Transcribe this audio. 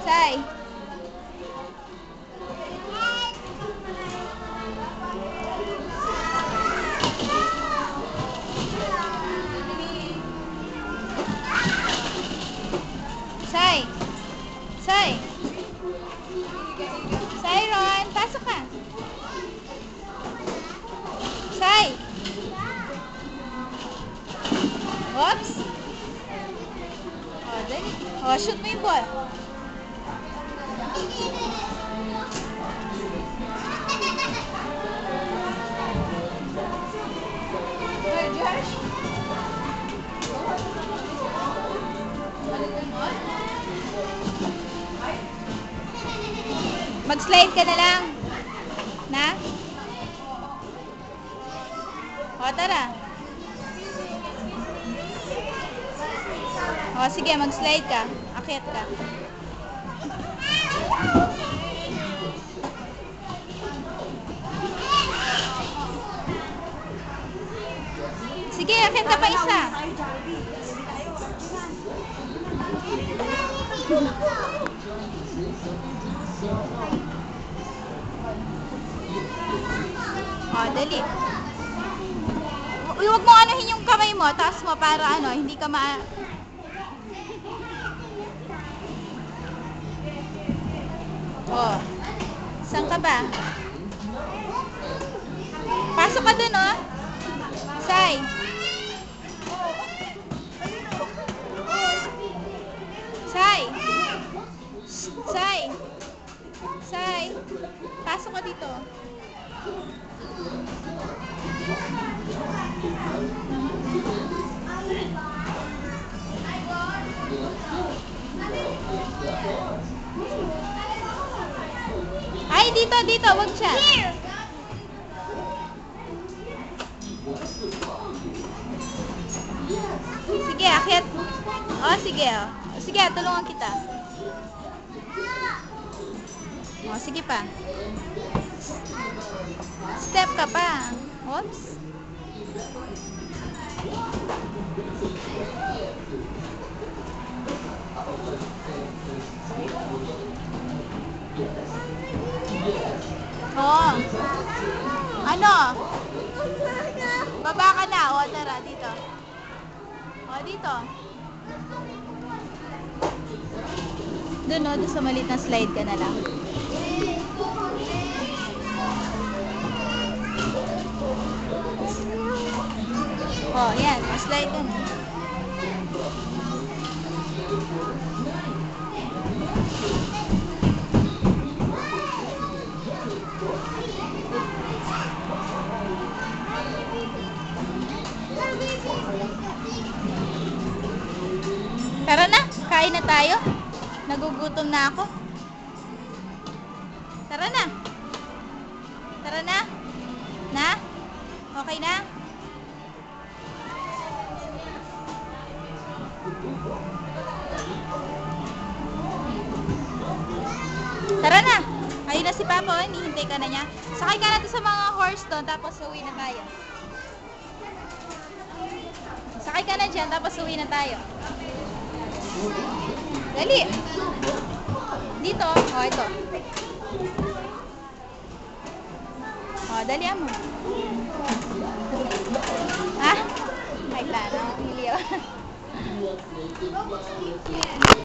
Sai. Sai. Sai. Sai, Ron. Pasok ka. Sai. Oops. Oh, dali. Oh, shoot mo yung ball. Hey, Josh. Mag-slide ka na lang. Na? O, tara. O, sige, mag-slide ka. Akyat ka. Sige, akyat ka pa isa. O, dali. Huwag mo anuhin yung kamay mo, taas mo para ano, hindi ka Oh. Saan ka ba? Pasok ka dun, oh. Sai. Sai. Sai. Sai. Pasok ka dito. Ay, dito, wag siya. Sige, akyat. Oh, sige, oh. Sige, tulungan kita. Oh, sige pa. Step ka pa. Oops. Oh. Ano? Baba ka na. O, tara, dito. O, dito. Doon, o, doon sa maliit na slide ka na lang. O, yan. Slide ka na. Tara na, kain na tayo. Nagugutom na ako. Tara na. Tara na. Na? Okay na? Tara na. Ayun na si Papa, hinihintay ka na niya. Sakay ka na to sa mga horse doon, tapos uwi na tayo. Sakay ka na dyan, tapos uwi na tayo. Dali. Dito. O, ito. O, dali mo. Ah? Ay, plano. Hiliw.